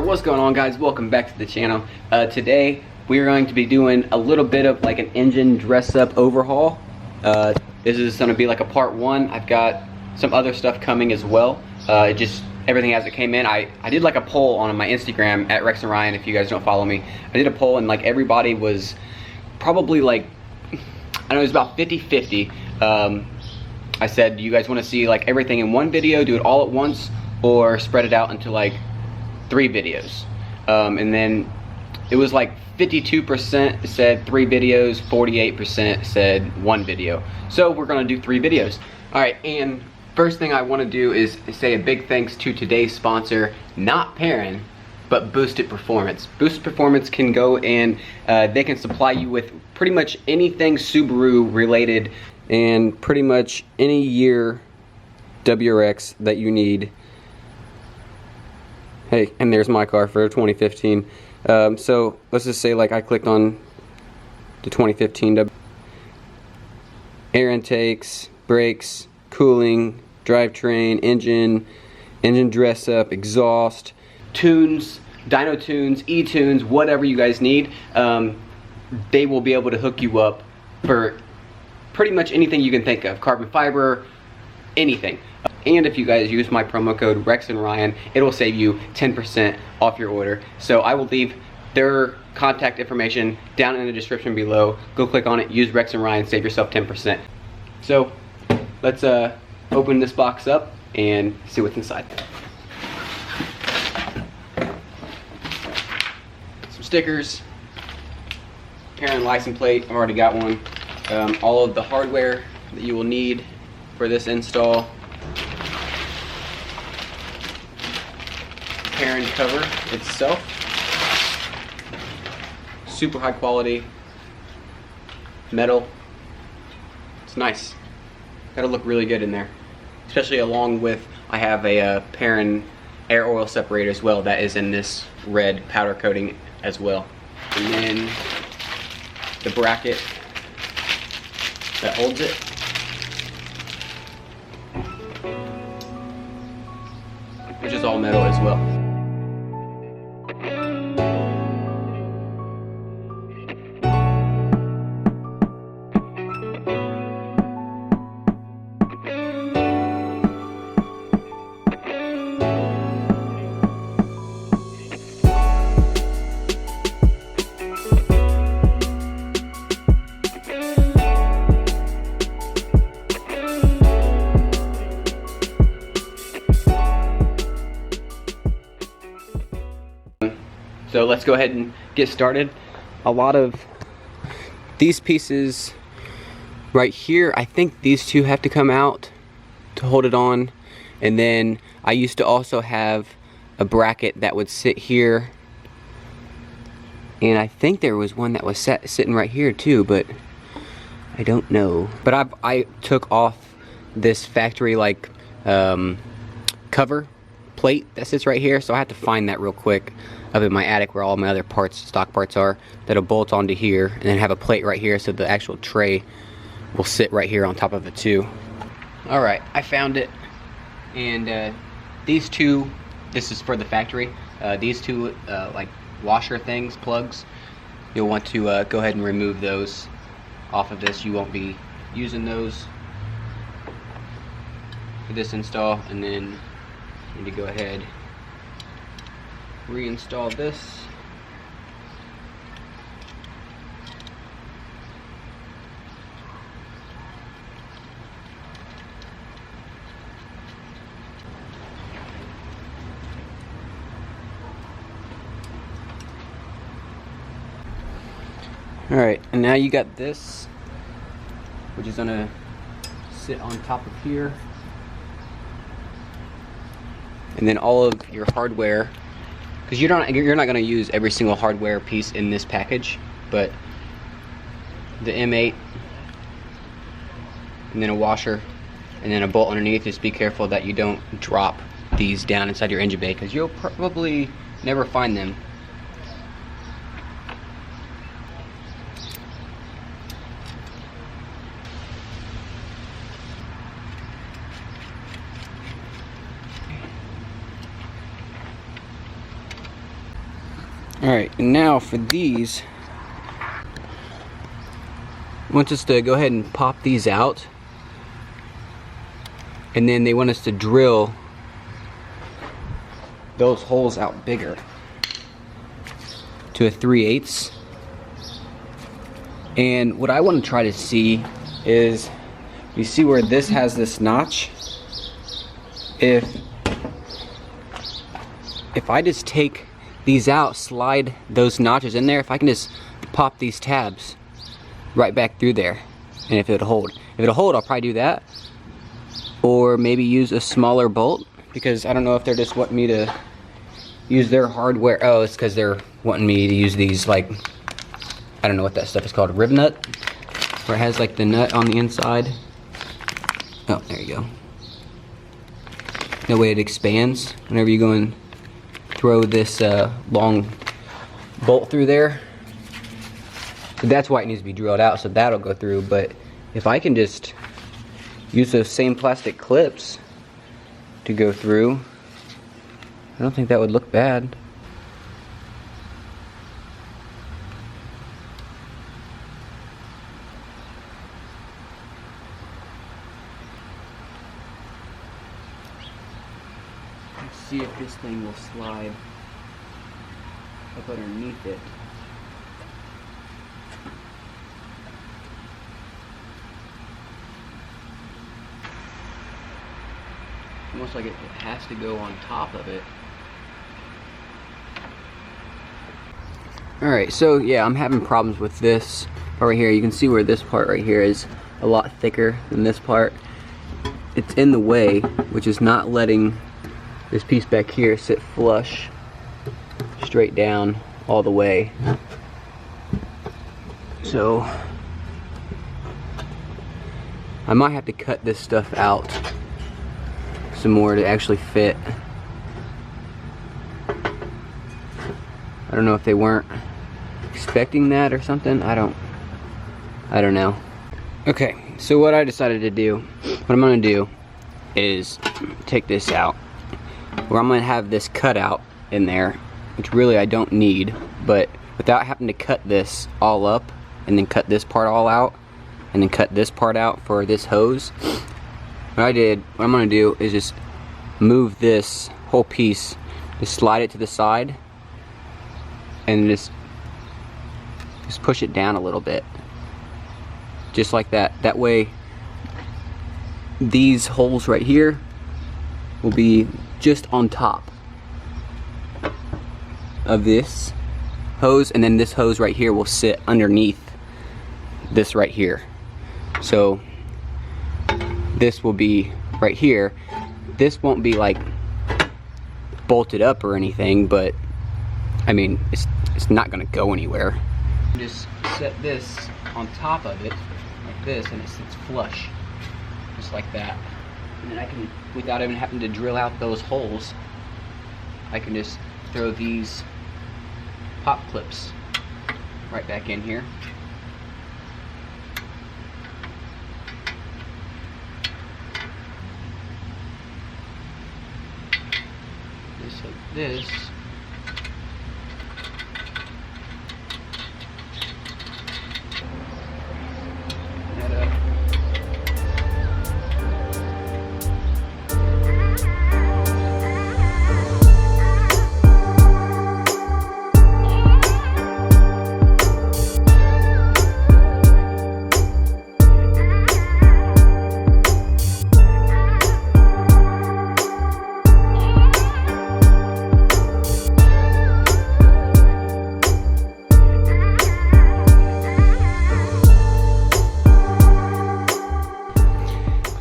What's going on, guys? Welcome back to the channel. Today we're going to be doing a little bit of like an engine dress up overhaul. This is going to be like a part one. I've got some other stuff coming as well. Everything as it came in. I did like a poll on my Instagram at Rex and Ryan. If you guys don't follow me, I did a poll and like everybody was probably like, I don't know, it was about 50-50. I said, do you guys want to see like everything in one video, do it all at once, or spread it out into like 3 videos? And then it was like 52% said 3 videos, 48% said 1 video. So we're gonna do 3 videos. All right, and first thing I want to do is say a big thanks to today's sponsor, not Perrin, but Boosted Performance. Boosted Performance can go and they can supply you with pretty much anything Subaru related and pretty much any year WRX that you need. Hey, and there's my car for 2015. So let's just say like I clicked on the 2015 air intakes, brakes, cooling, drivetrain, engine dress up, exhaust, tunes, dyno tunes, e-tunes, whatever you guys need. They will be able to hook you up for pretty much anything you can think of, carbon fiber, anything. And if you guys use my promo code Rex and Ryan, it will save you 10% off your order. So I will leave their contact information down in the description below. Go click on it, use Rex and Ryan, save yourself 10%. So let's open this box up and see what's inside. Some stickers, Perrin license plate, I've already got one. All of the hardware that you will need for this install. Perrin cover itself. Super high quality metal. It's nice. Gotta look really good in there. Especially along with, I have a Perrin air oil separator as well that is in this red powder coating as well. And then the bracket that holds it. Which is all metal as well. So let's go ahead and get started. A lot of these pieces right here, I think these two have to come out to hold it on. And then I used to also have a bracket that would sit here. And I think there was one that was sitting right here too, but I don't know. But I took off this factory like cover plate that sits right here, so I have to find that real quick up in my attic where all my other parts, stock parts are, that'll bolt onto here, and then have a plate right here so the actual tray will sit right here on top of it too. Alright, I found it. And these two, this is for the factory, these two like washer things, plugs, you'll want to go ahead and remove those off of this. You won't be using those for this install. And then you need to go ahead, reinstall this. Alright, and now you got this, which is gonna sit on top of here. And then all of your hardware, because you're not going to use every single hardware piece in this package, but the M8, and then a washer, and then a bolt underneath. Just be careful that you don't drop these down inside your engine bay, because you'll probably never find them. Alright, and now for these, I want us to go ahead and pop these out, and then they want us to drill those holes out bigger to a 3/8. And what I want to try to see is, you see where this has this notch? If I just take these out, slide those notches in there, if I can just pop these tabs right back through there, and if it'll hold. If it'll hold, I'll probably do that. Or maybe use a smaller bolt, because I don't know if they're just wanting me to use their hardware. Oh, it's because they're wanting me to use these, like, I don't know what that stuff is called, rib nut, where it has like the nut on the inside. Oh, there you go. That way it expands whenever you go and throw this long bolt through there. So that's why it needs to be drilled out, so that'll go through. But if I can just use those same plastic clips to go through, I don't think that would look bad. Let's see if this thing will slide up underneath it. Almost like it has to go on top of it. Alright, so yeah, I'm having problems with this part right here. You can see where this part right here is a lot thicker than this part. It's in the way, which is not letting this piece back here sit flush straight down all the way. So I might have to cut this stuff out some more to actually fit. I don't know if they weren't expecting that or something. I don't know. Okay, so what I decided to do, what I'm gonna do is take this out, where I'm gonna have this cut out in there, which really I don't need, but without having to cut this all up and then cut this part all out and then cut this part out for this hose, what I'm gonna do is just move this whole piece, just slide it to the side and just push it down a little bit, just like that. That way these holes right here will be just on top of this hose, and then this hose right here will sit underneath this right here. So this will be right here. This won't be like bolted up or anything, but I mean, it's not gonna go anywhere. Just set this on top of it like this, and it sits flush, just like that. And then I can, without even having to drill out those holes, I can just throw these pop clips right back in here. Just like this.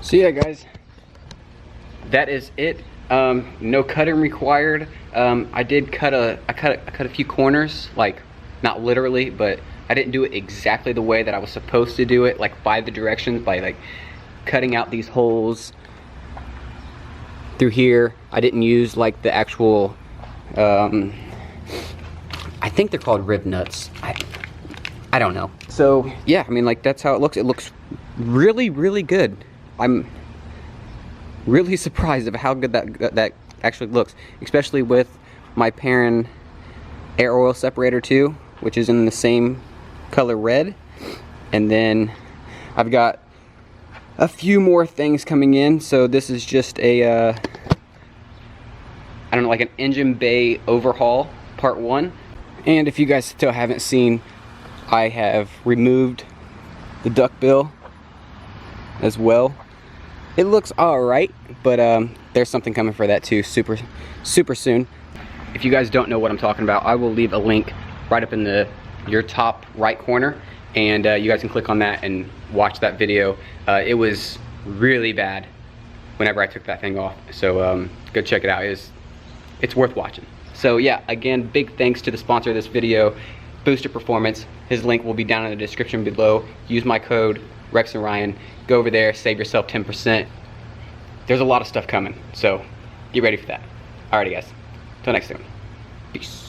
So yeah, guys, that is it. No cutting required. I did cut a few corners, like not literally, but I didn't do it exactly the way that I was supposed to do it, like by the directions, by like cutting out these holes through here. I didn't use like the actual, I think they're called rib nuts. I don't know. So yeah, I mean, like, that's how it looks. It looks really, really good. I'm really surprised of how good that actually looks, especially with my Perrin air oil separator too, which is in the same color red. And then I've got a few more things coming in. So this is just a, I don't know, like an engine bay overhaul, part 1. And if you guys still haven't seen, I have removed the duckbill as well. It looks alright, but there's something coming for that too, super soon. If you guys don't know what I'm talking about, I will leave a link right up in your top right corner, and you guys can click on that and watch that video. It was really bad whenever I took that thing off, so go check it out. It's worth watching. So yeah, again, big thanks to the sponsor of this video, Booster Performance. His link will be down in the description below. Use my code Rex and Ryan. Go over there, save yourself 10%. There's a lot of stuff coming, so get ready for that. Alrighty guys, till next time. Peace.